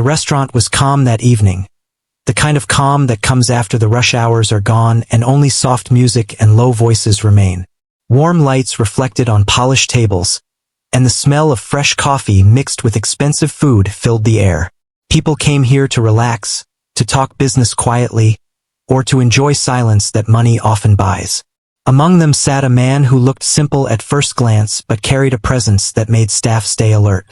The restaurant was calm that evening. The kind of calm that comes after the rush hours are gone and only soft music and low voices remain. Warm lights reflected on polished tables, and the smell of fresh coffee mixed with expensive food filled the air. People came here to relax, to talk business quietly, or to enjoy silence that money often buys. Among them sat a man who looked simple at first glance but carried a presence that made staff stay alert.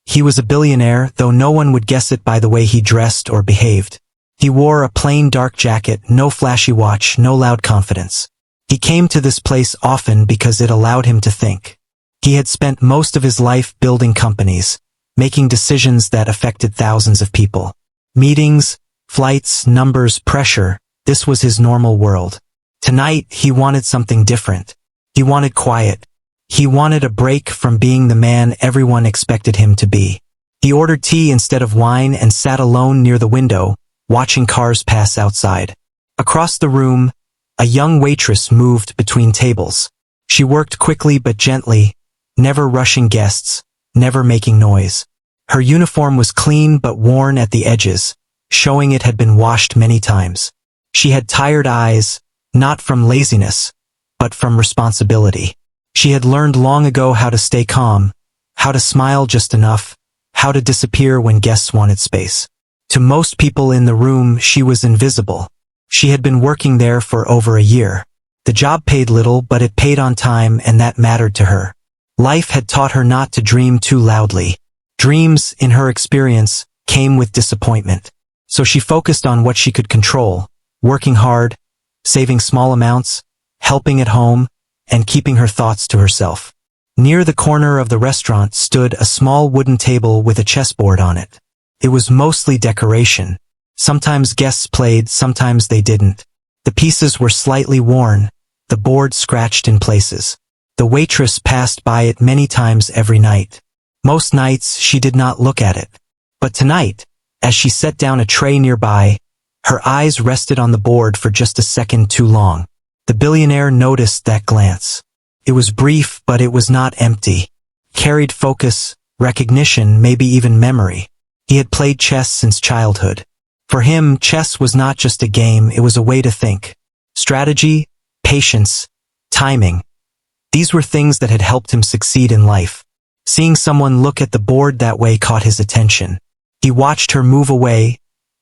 He was a billionaire, though no one would guess it by the way he dressed or behaved. He wore a plain dark jacket, no flashy watch, no loud confidence. He came to this place often because it allowed him to think. He had spent most of his life building companies, making decisions that affected thousands of people. Meetings, flights, numbers, pressure, this was his normal world. Tonight, he wanted something different. He wanted quiet. He wanted a break from being the man everyone expected him to be. He ordered tea instead of wine and sat alone near the window, watching cars pass outside. Across the room, a young waitress moved between tables. She worked quickly but gently, never rushing guests, never making noise. Her uniform was clean but worn at the edges, showing it had been washed many times. She had tired eyes, not from laziness, but from responsibility. She had learned long ago how to stay calm, how to smile just enough, how to disappear when guests wanted space. To most people in the room, she was invisible. She had been working there for over a year. The job paid little, but it paid on time, and that mattered to her. Life had taught her not to dream too loudly. Dreams, in her experience, came with disappointment. So she focused on what she could control, working hard, saving small amounts, helping at home, and keeping her thoughts to herself. Near the corner of the restaurant stood a small wooden table with a chessboard on it. It was mostly decoration. Sometimes guests played, sometimes they didn't. The pieces were slightly worn, the board scratched in places. The waitress passed by it many times every night. Most nights she did not look at it. But tonight, as she set down a tray nearby, her eyes rested on the board for just a second too long. The billionaire noticed that glance. It was brief, but it was not empty. Carried focus, recognition, maybe even memory. He had played chess since childhood. For him, chess was not just a game, it was a way to think. Strategy, patience, timing. These were things that had helped him succeed in life. Seeing someone look at the board that way caught his attention. He watched her move away,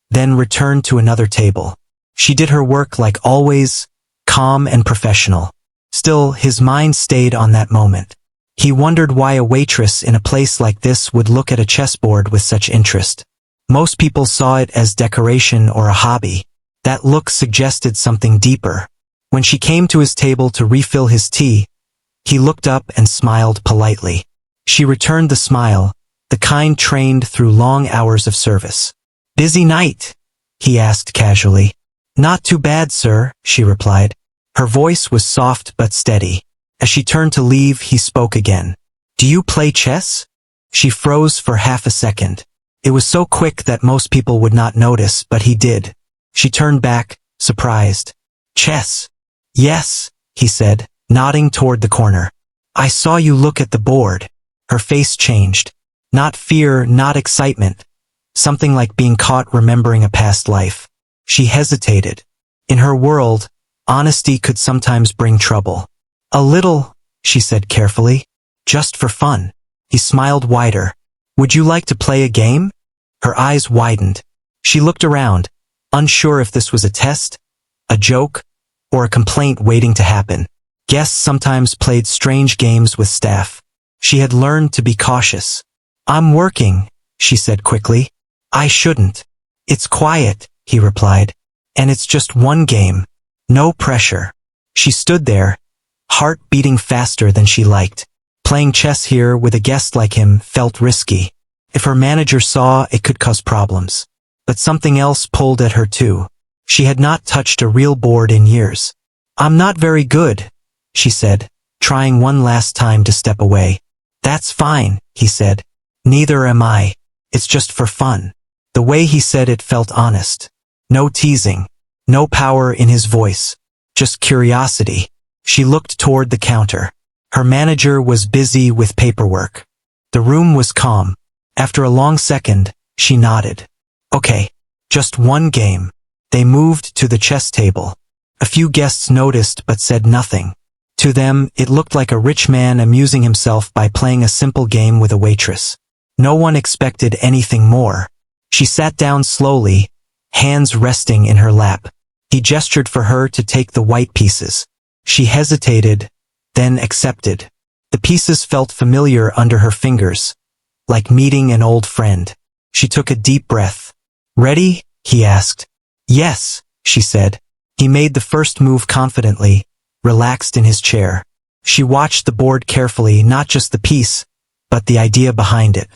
then returned to another table. She did her work like always, calm and professional. Still, his mind stayed on that moment. He wondered why a waitress in a place like this would look at a chessboard with such interest. Most people saw it as decoration or a hobby. That look suggested something deeper. When she came to his table to refill his tea, he looked up and smiled politely. She returned the smile, the kind trained through long hours of service. "Busy night?" he asked casually. "Not too bad, sir," she replied. Her voice was soft but steady. As she turned to leave, he spoke again. "Do you play chess?" She froze for half a second. It was so quick that most people would not notice, but he did. She turned back, surprised. "Chess?" "Yes," he said, nodding toward the corner. "I saw you look at the board." Her face changed. Not fear, not excitement. Something like being caught remembering a past life. She hesitated. In her world, honesty could sometimes bring trouble. "A little," she said carefully. "Just for fun." He smiled wider. "Would you like to play a game?" Her eyes widened. She looked around, unsure if this was a test, a joke, or a complaint waiting to happen. Guests sometimes played strange games with staff. She had learned to be cautious. "I'm working," she said quickly. "I shouldn't." "It's quiet," he replied. "And it's just one game. No pressure." She stood there, heart beating faster than she liked. Playing chess here with a guest like him felt risky. If her manager saw, it could cause problems. But something else pulled at her too. She had not touched a real board in years. "I'm not very good," she said, trying one last time to step away. "That's fine," he said. "Neither am I. It's just for fun." The way he said it felt honest. No teasing. No power in his voice. Just curiosity. She looked toward the counter. Her manager was busy with paperwork. The room was calm. After a long second, she nodded. Okay, just one game. They moved to the chess table. A few guests noticed but said nothing. To them, it looked like a rich man amusing himself by playing a simple game with a waitress. No one expected anything more. She sat down slowly, hands resting in her lap. He gestured for her to take the white pieces. She hesitated, then accepted. The pieces felt familiar under her fingers, like meeting an old friend. She took a deep breath. "Ready?" he asked. "Yes," she said. He made the first move confidently, relaxed in his chair. She watched the board carefully, not just the piece, but the idea behind it.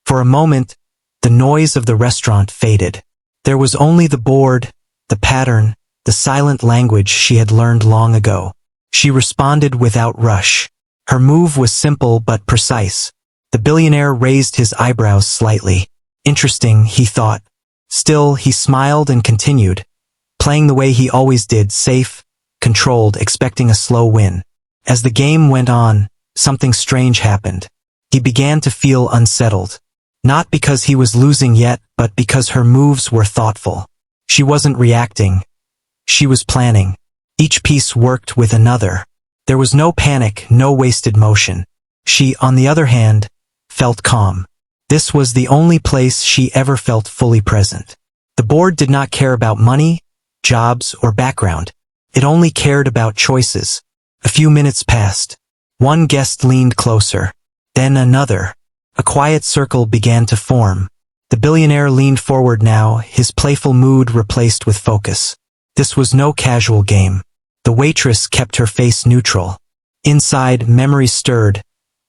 For a moment, the noise of the restaurant faded. There was only the board, the pattern, the silent language she had learned long ago. She responded without rush. Her move was simple but precise. The billionaire raised his eyebrows slightly. Interesting, he thought. Still, he smiled and continued, playing the way he always did, safe, controlled, expecting a slow win. As the game went on, something strange happened. He began to feel unsettled. Not because he was losing yet, but because her moves were thoughtful. She wasn't reacting. She was planning. Each piece worked with another. There was no panic, no wasted motion. She, on the other hand, felt calm. This was the only place she ever felt fully present. The board did not care about money, jobs, or background. It only cared about choices. A few minutes passed. One guest leaned closer. Then another. A quiet circle began to form. The billionaire leaned forward now, his playful mood replaced with focus. This was no casual game. The waitress kept her face neutral. Inside, memories stirred.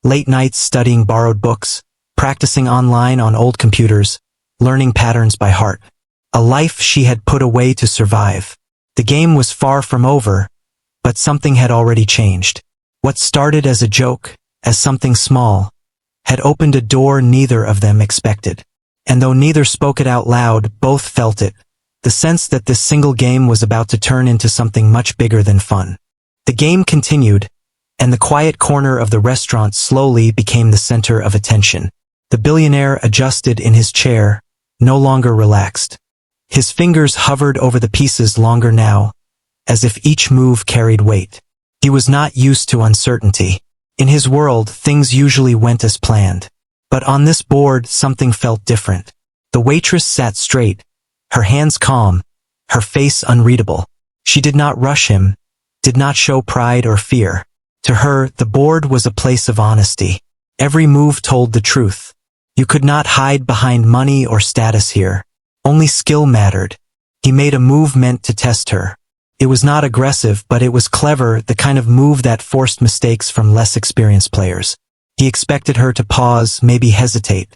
Late nights studying borrowed books, practicing online on old computers, learning patterns by heart. A life she had put away to survive. The game was far from over, but something had already changed. What started as a joke, as something small, had opened a door neither of them expected. And though neither spoke it out loud, both felt it. The sense that this single game was about to turn into something much bigger than fun. The game continued, and the quiet corner of the restaurant slowly became the center of attention. The billionaire adjusted in his chair, no longer relaxed. His fingers hovered over the pieces longer now, as if each move carried weight. He was not used to uncertainty. In his world, things usually went as planned. But on this board, something felt different. The waitress sat straight, her hands calm, her face unreadable. She did not rush him, did not show pride or fear. To her, the board was a place of honesty. Every move told the truth. You could not hide behind money or status here. Only skill mattered. He made a move meant to test her. It was not aggressive, but it was clever, the kind of move that forced mistakes from less experienced players. He expected her to pause, maybe hesitate.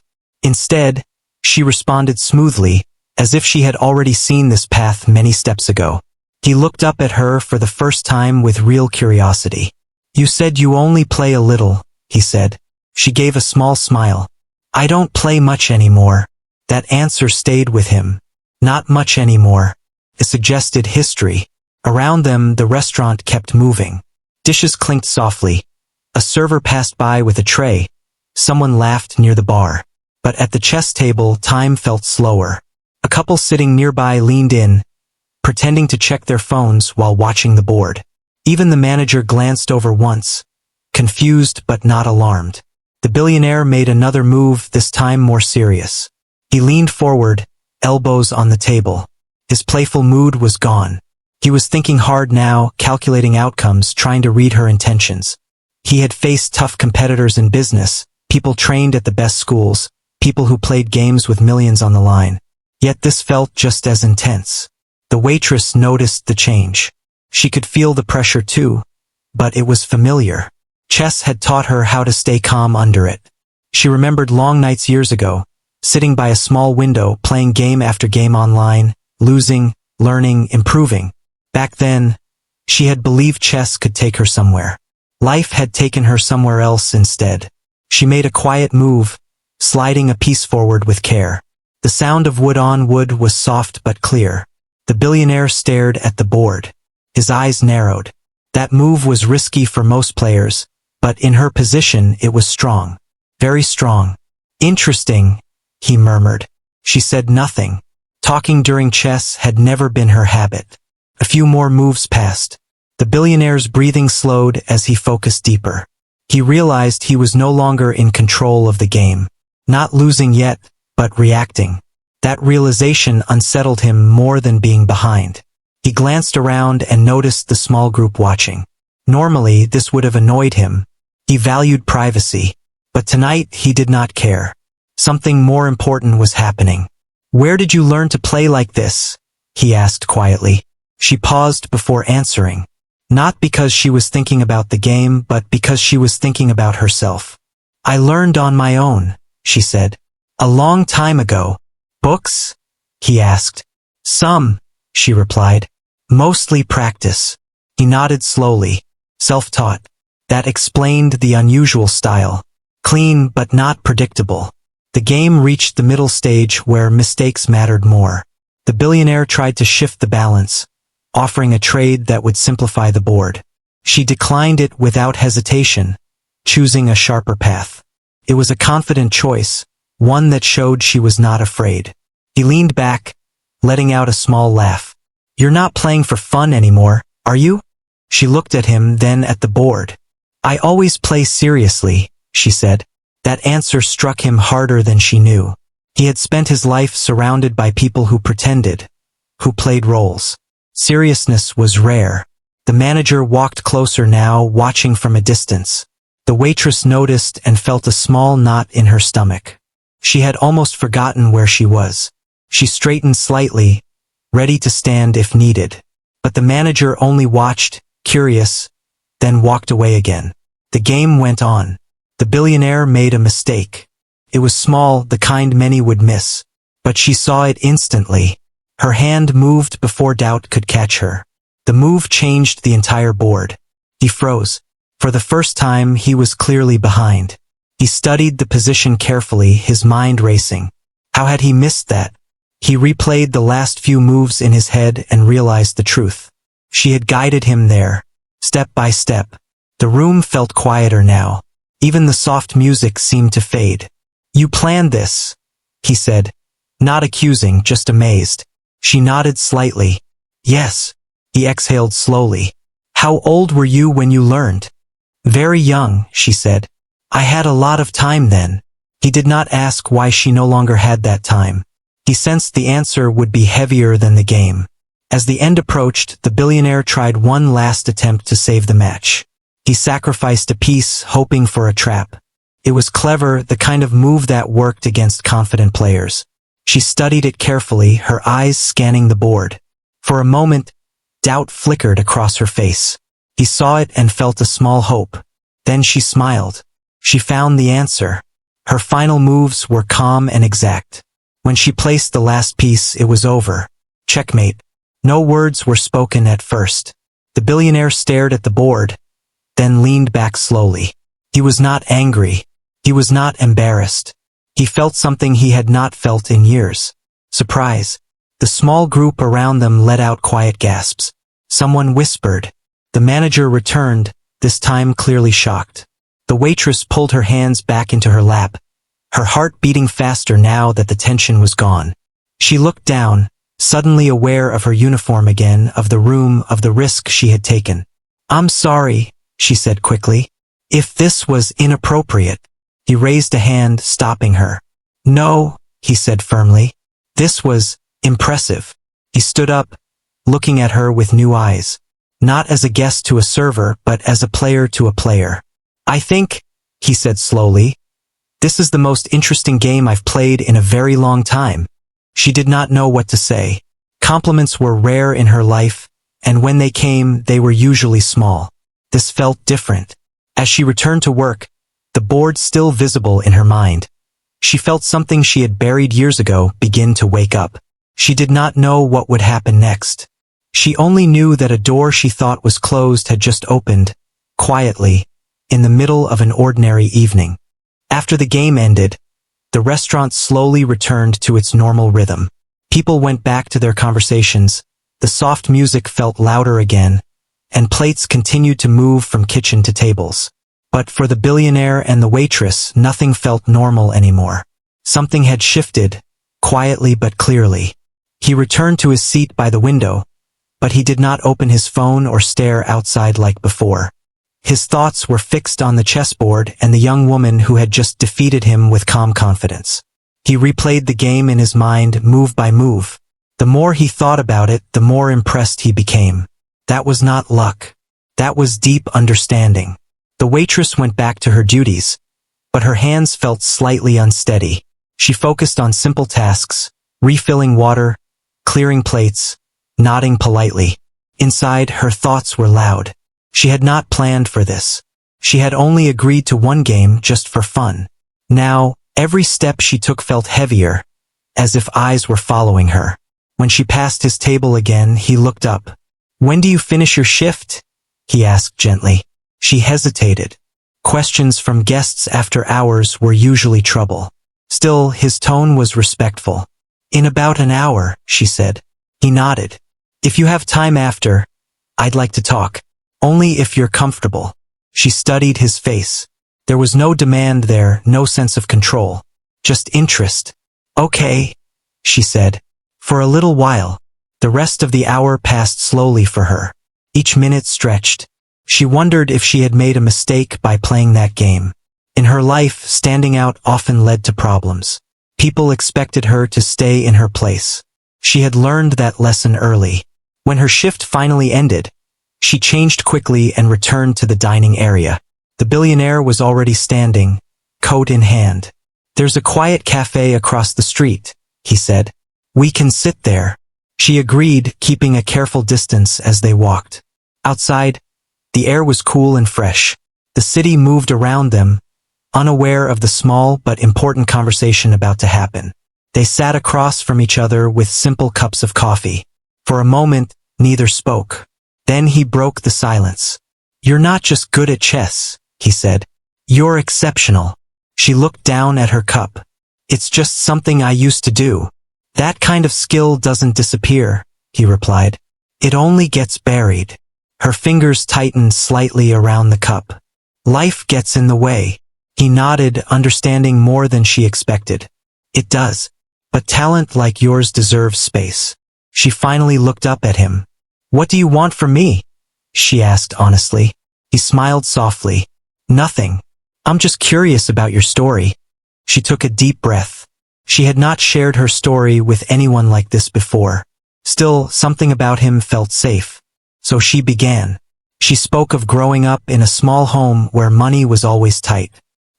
Instead, she responded smoothly, as if she had already seen this path many steps ago. He looked up at her for the first time with real curiosity. "You said you only play a little," he said. She gave a small smile. "I don't play much anymore." That answer stayed with him. Not much anymore. It suggested history. Around them, the restaurant kept moving. Dishes clinked softly. A server passed by with a tray. Someone laughed near the bar. But at the chess table, time felt slower. A couple sitting nearby leaned in, pretending to check their phones while watching the board. Even the manager glanced over once, confused but not alarmed. The billionaire made another move, this time more serious. He leaned forward, elbows on the table. His playful mood was gone. He was thinking hard now, calculating outcomes, trying to read her intentions. He had faced tough competitors in business, people trained at the best schools, people who played games with millions on the line. Yet this felt just as intense. The waitress noticed the change. She could feel the pressure too, but it was familiar. Chess had taught her how to stay calm under it. She remembered long nights years ago, sitting by a small window, playing game after game online, losing, learning, improving. Back then, she had believed chess could take her somewhere. Life had taken her somewhere else instead. She made a quiet move, sliding a piece forward with care. The sound of wood on wood was soft but clear. The billionaire stared at the board. His eyes narrowed. That move was risky for most players, but in her position it was strong. Very strong. "Interesting," he murmured. She said nothing. Talking during chess had never been her habit. A few more moves passed. The billionaire's breathing slowed as he focused deeper. He realized he was no longer in control of the game. Not losing yet, but reacting. That realization unsettled him more than being behind. He glanced around and noticed the small group watching. Normally, this would have annoyed him. He valued privacy. But tonight, he did not care. Something more important was happening. "Where did you learn to play like this?" he asked quietly. She paused before answering. Not because she was thinking about the game, but because she was thinking about herself. "I learned on my own," she said. "A long time ago." "Books?" he asked. "Some," she replied. "Mostly practice." He nodded slowly. Self-taught. That explained the unusual style. Clean but not predictable. The game reached the middle stage where mistakes mattered more. The billionaire tried to shift the balance, offering a trade that would simplify the board. She declined it without hesitation, choosing a sharper path. It was a confident choice, one that showed she was not afraid. He leaned back, letting out a small laugh. "You're not playing for fun anymore, are you?" She looked at him, then at the board. "I always play seriously," she said. That answer struck him harder than she knew. He had spent his life surrounded by people who pretended, who played roles. Seriousness was rare. The manager walked closer now, watching from a distance. The waitress noticed and felt a small knot in her stomach. She had almost forgotten where she was. She straightened slightly, ready to stand if needed. But the manager only watched, curious, then walked away again. The game went on. The billionaire made a mistake. It was small, the kind many would miss. But she saw it instantly. Her hand moved before doubt could catch her. The move changed the entire board. He froze. For the first time, he was clearly behind. He studied the position carefully, his mind racing. How had he missed that? He replayed the last few moves in his head and realized the truth. She had guided him there, step by step. The room felt quieter now. Even the soft music seemed to fade. "You planned this," he said. Not accusing, just amazed. She nodded slightly. "Yes." He exhaled slowly. "How old were you when you learned?" "Very young," she said. "I had a lot of time then." He did not ask why she no longer had that time. He sensed the answer would be heavier than the game. As the end approached, the billionaire tried one last attempt to save the match. He sacrificed a piece, hoping for a trap. It was clever, the kind of move that worked against confident players. She studied it carefully, her eyes scanning the board. For a moment, doubt flickered across her face. He saw it and felt a small hope. Then she smiled. She found the answer. Her final moves were calm and exact. When she placed the last piece, it was over. Checkmate. No words were spoken at first. The billionaire stared at the board, then leaned back slowly. He was not angry. He was not embarrassed. He felt something he had not felt in years. Surprise. The small group around them let out quiet gasps. Someone whispered. The manager returned, this time clearly shocked. The waitress pulled her hands back into her lap, her heart beating faster now that the tension was gone. She looked down, suddenly aware of her uniform again, of the room, of the risk she had taken. "I'm sorry," she said quickly. "If this was inappropriate." He raised a hand, stopping her. "No," he said firmly. "This was impressive." He stood up, looking at her with new eyes. Not as a guest to a server, but as a player to a player. "I think," he said slowly, "this is the most interesting game I've played in a very long time." She did not know what to say. Compliments were rare in her life, and when they came, they were usually small. This felt different. As she returned to work, the board still visible in her mind, she felt something she had buried years ago begin to wake up. She did not know what would happen next. She only knew that a door she thought was closed had just opened, quietly, in the middle of an ordinary evening. After the game ended, the restaurant slowly returned to its normal rhythm. People went back to their conversations, the soft music felt louder again, and plates continued to move from kitchen to tables. But for the billionaire and the waitress, nothing felt normal anymore. Something had shifted, quietly but clearly. He returned to his seat by the window, but he did not open his phone or stare outside like before. His thoughts were fixed on the chessboard and the young woman who had just defeated him with calm confidence. He replayed the game in his mind, move by move. The more he thought about it, the more impressed he became. That was not luck. That was deep understanding. The waitress went back to her duties, but her hands felt slightly unsteady. She focused on simple tasks, refilling water, clearing plates, nodding politely. Inside, her thoughts were loud. She had not planned for this. She had only agreed to one game just for fun. Now, every step she took felt heavier, as if eyes were following her. When she passed his table again, he looked up. "When do you finish your shift?" he asked gently. She hesitated. Questions from guests after hours were usually trouble. Still, his tone was respectful. "In about an hour," she said. He nodded. "If you have time after, I'd like to talk. Only if you're comfortable." She studied his face. There was no demand there, no sense of control. Just interest. "Okay," she said. For a little while, the rest of the hour passed slowly for her. Each minute stretched. She wondered if she had made a mistake by playing that game. In her life, standing out often led to problems. People expected her to stay in her place. She had learned that lesson early. When her shift finally ended, she changed quickly and returned to the dining area. The billionaire was already standing, coat in hand. "There's a quiet cafe across the street," he said. "We can sit there." She agreed, keeping a careful distance as they walked. Outside, the air was cool and fresh. The city moved around them, unaware of the small but important conversation about to happen. They sat across from each other with simple cups of coffee. For a moment, neither spoke. Then he broke the silence. "You're not just good at chess," he said. "You're exceptional." She looked down at her cup. "It's just something I used to do." "That kind of skill doesn't disappear," he replied. "It only gets buried." Her fingers tightened slightly around the cup. "Life gets in the way." He nodded, understanding more than she expected. "It does. But talent like yours deserves space." She finally looked up at him. "What do you want from me?" she asked honestly. He smiled softly. "Nothing. I'm just curious about your story." She took a deep breath. She had not shared her story with anyone like this before. Still, something about him felt safe. So she began. She spoke of growing up in a small home where money was always tight,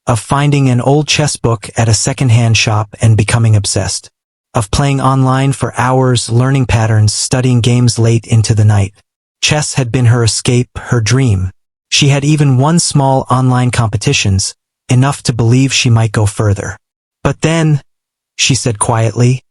of finding an old chess book at a second-hand shop and becoming obsessed, of playing online for hours, learning patterns, studying games late into the night. Chess had been her escape, her dream. She had even won small online competitions, enough to believe she might go further. But then, she said quietly,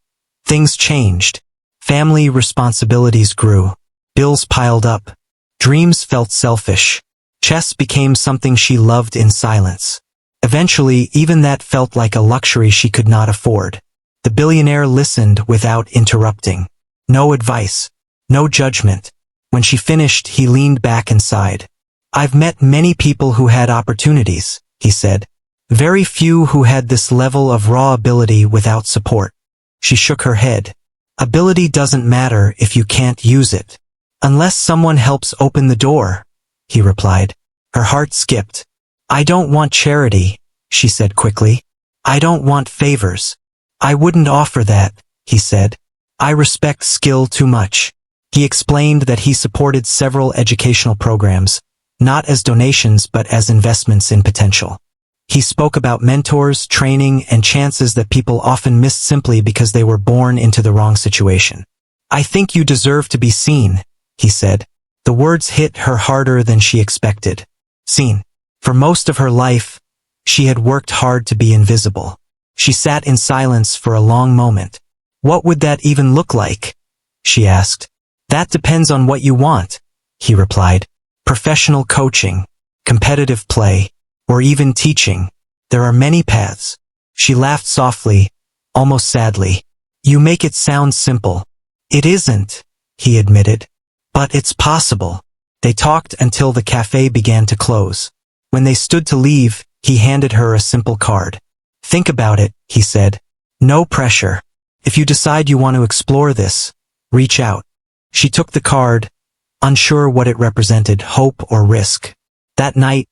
things changed. Family responsibilities grew. Bills piled up. Dreams felt selfish. Chess became something she loved in silence. Eventually, even that felt like a luxury she could not afford. The billionaire listened without interrupting. No advice. No judgment. When she finished, he leaned back and sighed. "I've met many people who had opportunities," he said. "Very few who had this level of raw ability without support." She shook her head. "Ability doesn't matter if you can't use it. Unless someone helps open the door," he replied. Her heart skipped. "I don't want charity," she said quickly. "I don't want favors." "I wouldn't offer that," he said. "I respect skill too much." He explained that he supported several educational programs, not as donations but as investments in potential. He spoke about mentors, training, and chances that people often missed simply because they were born into the wrong situation. "I think you deserve to be seen," he said. The words hit her harder than she expected. Seen. For most of her life, she had worked hard to be invisible. She sat in silence for a long moment. "What would that even look like?" she asked. "That depends on what you want," he replied. "Professional coaching, competitive play, or even teaching. There are many paths." She laughed softly, almost sadly. "You make it sound simple." "It isn't," he admitted. "But it's possible." They talked until the cafe began to close. When they stood to leave, he handed her a simple card. "Think about it," he said. "No pressure. If you decide you want to explore this, reach out. She took the card, unsure what it represented, hope or risk. That night,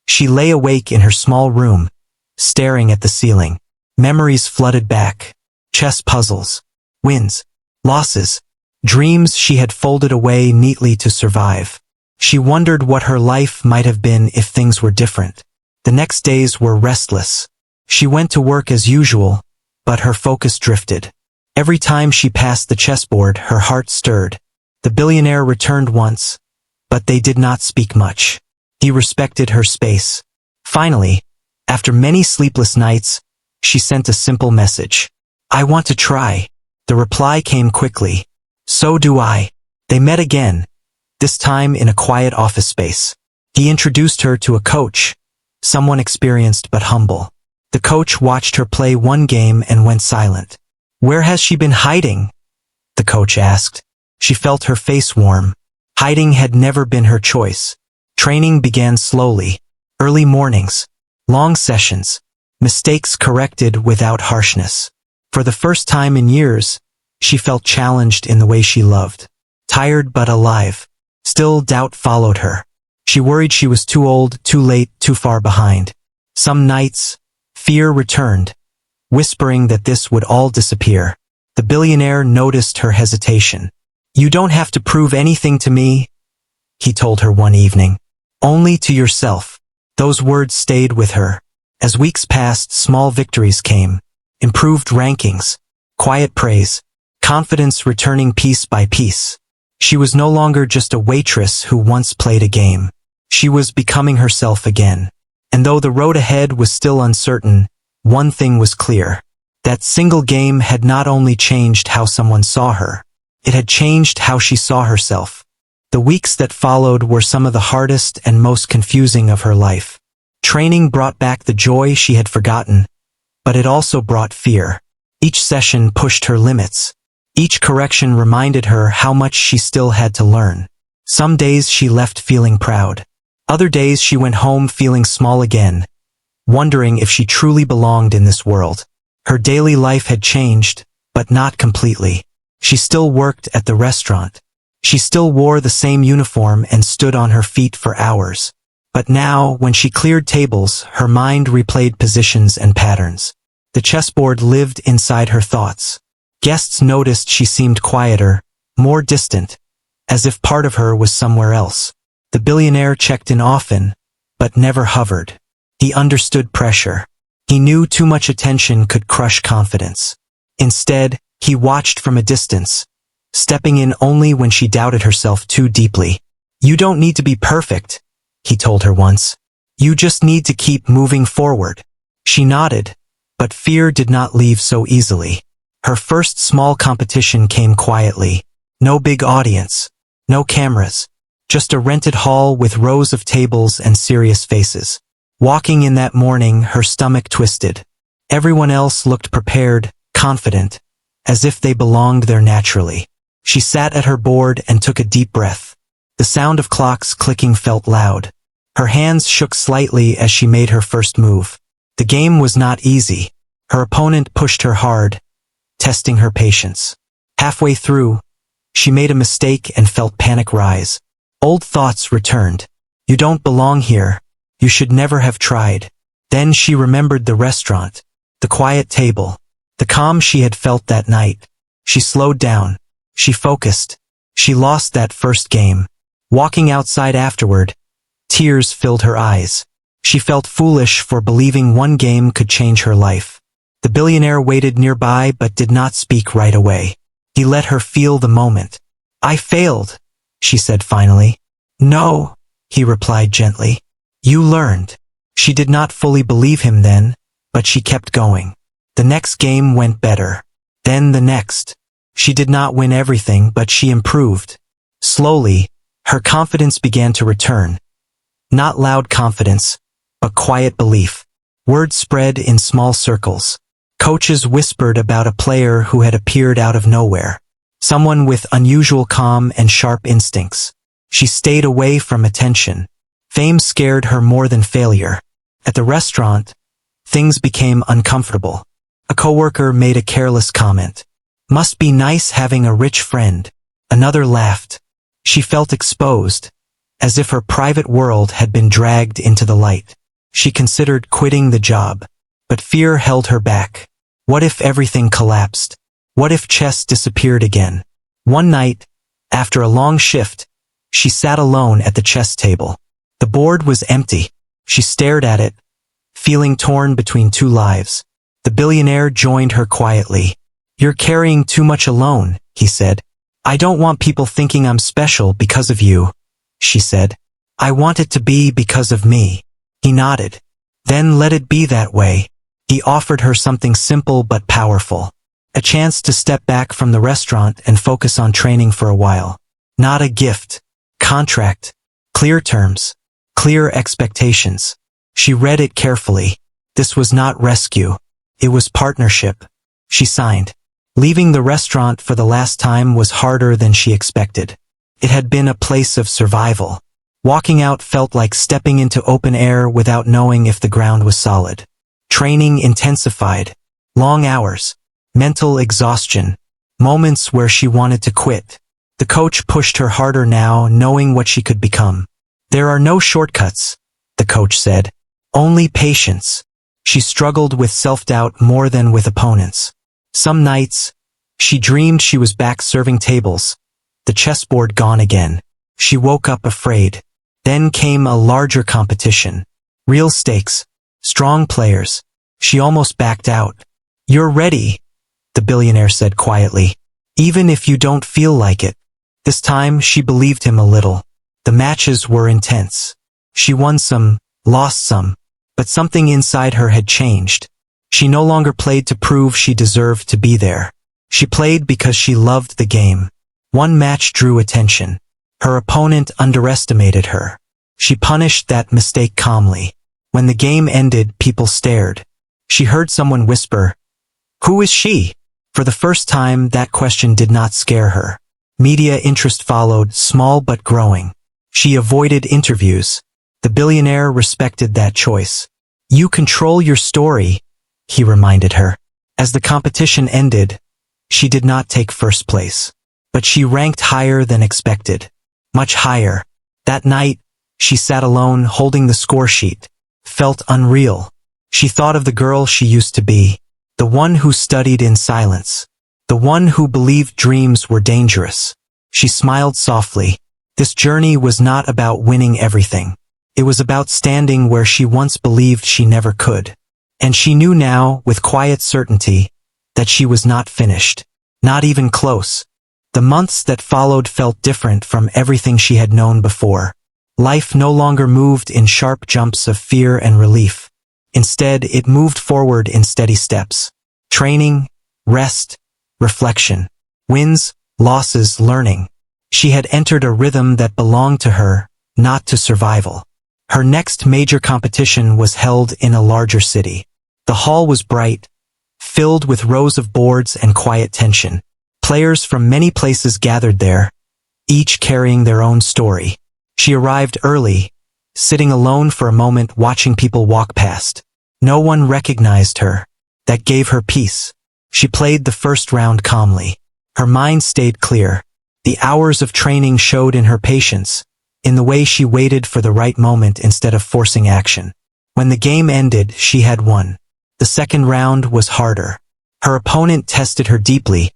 she lay awake in her small room, staring at the ceiling. Memories flooded back. Chess puzzles, wins, losses, dreams she had folded away neatly to survive. She wondered what her life might have been if things were different. The next days were restless. She went to work as usual, but her focus drifted. Every time she passed the chessboard, her heart stirred. The billionaire returned once, but they did not speak much. He respected her space. Finally, after many sleepless nights, she sent a simple message. "I want to try." The reply came quickly. "So do I." They met again, this time in a quiet office space. He introduced her to a coach, someone experienced but humble. The coach watched her play one game and went silent. "Where has she been hiding?" the coach asked. She felt her face warm. Hiding had never been her choice. Training began slowly. Early mornings, long sessions, mistakes corrected without harshness. For the first time in years, she felt challenged in the way she loved. Tired but alive. Still, doubt followed her. She worried she was too old, too late, too far behind. Some nights, fear returned, whispering that this would all disappear. The billionaire noticed her hesitation. "You don't have to prove anything to me," he told her one evening. "Only to yourself." Those words stayed with her. As weeks passed, small victories came. Improved rankings, quiet praise, confidence returning piece by piece. She was no longer just a waitress who once played a game. She was becoming herself again. And though the road ahead was still uncertain, one thing was clear. That single game had not only changed how someone saw her, it had changed how she saw herself. The weeks that followed were some of the hardest and most confusing of her life. Training brought back the joy she had forgotten, but it also brought fear. Each session pushed her limits. Each correction reminded her how much she still had to learn. Some days she left feeling proud. Other days she went home feeling small again, wondering if she truly belonged in this world. Her daily life had changed, but not completely. She still worked at the restaurant. She still wore the same uniform and stood on her feet for hours. But now, when she cleared tables, her mind replayed positions and patterns. The chessboard lived inside her thoughts. Guests noticed she seemed quieter, more distant, as if part of her was somewhere else. The billionaire checked in often, but never hovered. He understood pressure. He knew too much attention could crush confidence. Instead, he watched from a distance, stepping in only when she doubted herself too deeply. "You don't need to be perfect," he told her once. "You just need to keep moving forward." She nodded, but fear did not leave so easily. Her first small competition came quietly. No big audience, no cameras, just a rented hall with rows of tables and serious faces. Walking in that morning, her stomach twisted. Everyone else looked prepared, confident, as if they belonged there naturally. She sat at her board and took a deep breath. The sound of clocks clicking felt loud. Her hands shook slightly as she made her first move. The game was not easy. Her opponent pushed her hard, testing her patience. Halfway through, she made a mistake and felt panic rise. Old thoughts returned. "You don't belong here. You should never have tried." Then she remembered the restaurant, the quiet table, the calm she had felt that night. She slowed down. She focused. She lost that first game. Walking outside afterward, tears filled her eyes. She felt foolish for believing one game could change her life. The billionaire waited nearby but did not speak right away. He let her feel the moment. "I failed," she said finally. "No," he replied gently. "You learned." She did not fully believe him then, but she kept going. The next game went better. Then the next. She did not win everything, but she improved. Slowly, her confidence began to return. Not loud confidence, but quiet belief. Word spread in small circles. Coaches whispered about a player who had appeared out of nowhere. Someone with unusual calm and sharp instincts. She stayed away from attention. Fame scared her more than failure. At the restaurant, things became uncomfortable. A coworker made a careless comment. Must be nice having a rich friend. Another laughed. She felt exposed, as if her private world had been dragged into the light. She considered quitting the job, but fear held her back. What if everything collapsed? What if chess disappeared again? One night, after a long shift, she sat alone at the chess table. The board was empty. She stared at it, feeling torn between two lives. The billionaire joined her quietly. "You're carrying too much alone," he said. "I don't want people thinking I'm special because of you," she said. "I want it to be because of me." He nodded. "Then let it be that way." He offered her something simple but powerful. A chance to step back from the restaurant and focus on training for a while. Not a gift. Contract. Clear terms. Clear expectations. She read it carefully. This was not rescue. It was partnership. She signed. Leaving the restaurant for the last time was harder than she expected. It had been a place of survival. Walking out felt like stepping into open air without knowing if the ground was solid. Training intensified. Long hours. Mental exhaustion. Moments where she wanted to quit. The coach pushed her harder now, knowing what she could become. "There are no shortcuts," the coach said. "Only patience." She struggled with self-doubt more than with opponents. Some nights, she dreamed she was back serving tables, the chessboard gone again. She woke up afraid. Then came a larger competition. Real stakes. Strong players. She almost backed out. "You're ready," the billionaire said quietly. "Even if you don't feel like it." This time she believed him a little. The matches were intense. She won some, lost some, but something inside her had changed. She no longer played to prove she deserved to be there. She played because she loved the game. One match drew attention. Her opponent underestimated her. She punished that mistake calmly. When the game ended, people stared. She heard someone whisper, "Who is she?" For the first time, that question did not scare her. Media interest followed, small but growing. She avoided interviews. The billionaire respected that choice. "You control your story," he reminded her. As the competition ended, she did not take first place. But she ranked higher than expected. Much higher. That night, she sat alone holding the score sheet. Felt unreal. She thought of the girl she used to be. The one who studied in silence. The one who believed dreams were dangerous. She smiled softly. This journey was not about winning everything. It was about standing where she once believed she never could. And she knew now, with quiet certainty, that she was not finished. Not even close. The months that followed felt different from everything she had known before. Life no longer moved in sharp jumps of fear and relief. Instead, it moved forward in steady steps. Training, rest, reflection. Wins, losses, learning. She had entered a rhythm that belonged to her, not to survival. Her next major competition was held in a larger city. The hall was bright, filled with rows of boards and quiet tension. Players from many places gathered there, each carrying their own story. She arrived early, sitting alone for a moment watching people walk past. No one recognized her. That gave her peace. She played the first round calmly. Her mind stayed clear. The hours of training showed in her patience, in the way she waited for the right moment instead of forcing action. When the game ended, she had won. The second round was harder. Her opponent tested her deeply,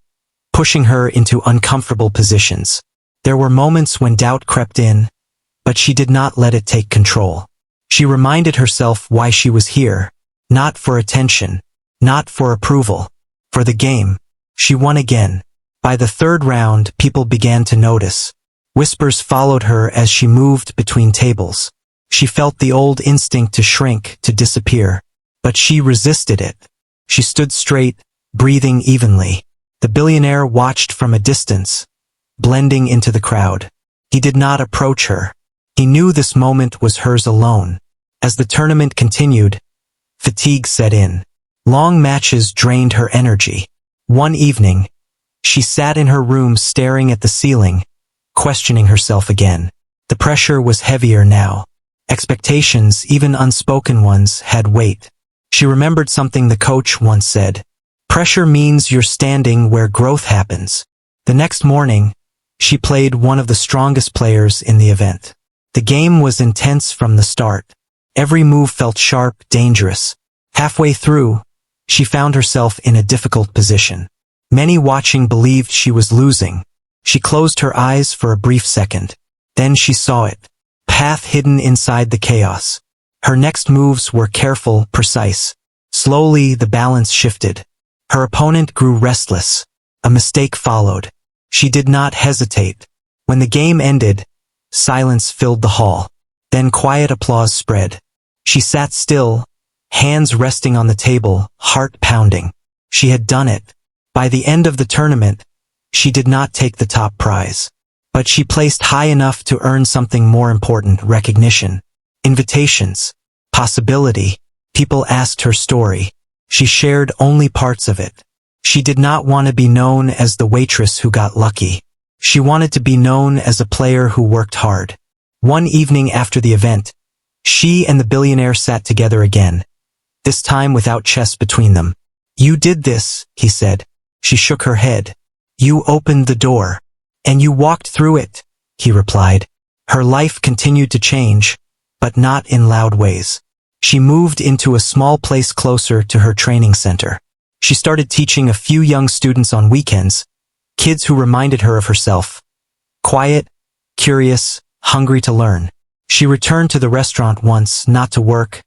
pushing her into uncomfortable positions. There were moments when doubt crept in, but she did not let it take control. She reminded herself why she was here, not for attention, not for approval, for the game. She won again. By the third round, people began to notice. Whispers followed her as she moved between tables. She felt the old instinct to shrink, to disappear. But she resisted it. She stood straight, breathing evenly. The billionaire watched from a distance, blending into the crowd. He did not approach her. He knew this moment was hers alone. As the tournament continued, fatigue set in. Long matches drained her energy. One evening, she sat in her room staring at the ceiling, questioning herself again. The pressure was heavier now. Expectations, even unspoken ones, had weight. She remembered something the coach once said. Pressure means you're standing where growth happens. The next morning, she played one of the strongest players in the event. The game was intense from the start. Every move felt sharp, dangerous. Halfway through, she found herself in a difficult position. Many watching believed she was losing. She closed her eyes for a brief second. Then she saw it. Path hidden inside the chaos. Her next moves were careful, precise. Slowly, the balance shifted. Her opponent grew restless. A mistake followed. She did not hesitate. When the game ended, silence filled the hall. Then quiet applause spread. She sat still, hands resting on the table, heart pounding. She had done it. By the end of the tournament, she did not take the top prize. But she placed high enough to earn something more important: recognition, invitations, possibility. People asked her story. She shared only parts of it. She did not want to be known as the waitress who got lucky. She wanted to be known as a player who worked hard. One evening after the event, she and the billionaire sat together again, this time without chess between them. "You did this," he said. She shook her head. "You opened the door. And you walked through it," he replied. Her life continued to change, but not in loud ways. She moved into a small place closer to her training center. She started teaching a few young students on weekends, kids who reminded her of herself. Quiet, curious, hungry to learn. She returned to the restaurant once, not to work,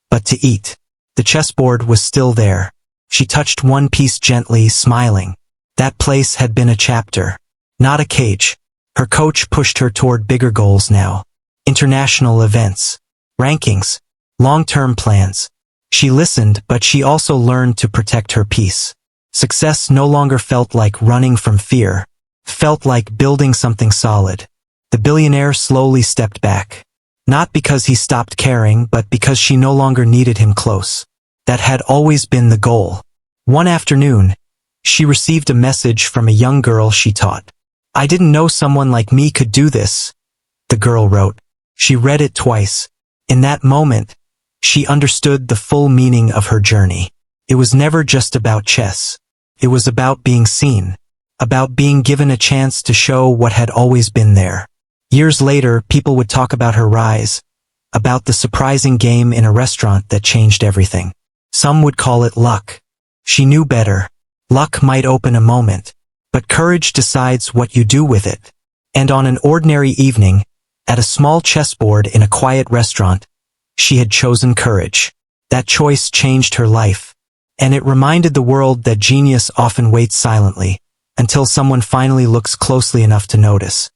but to eat. The chessboard was still there. She touched one piece gently, smiling. That place had been a chapter, not a cage. Her coach pushed her toward bigger goals now. International events, rankings, long-term plans. She listened, but she also learned to protect her peace. Success no longer felt like running from fear, felt like building something solid. The billionaire slowly stepped back. Not because he stopped caring, but because she no longer needed him close. That had always been the goal. One afternoon, she received a message from a young girl she taught. "I didn't know someone like me could do this," the girl wrote. She read it twice. In that moment, she understood the full meaning of her journey. It was never just about chess. It was about being seen, about being given a chance to show what had always been there. Years later, people would talk about her rise, about the surprising game in a restaurant that changed everything. Some would call it luck. She knew better. Luck might open a moment, but courage decides what you do with it. And on an ordinary evening, at a small chessboard in a quiet restaurant, she had chosen courage. That choice changed her life. And it reminded the world that genius often waits silently, until someone finally looks closely enough to notice.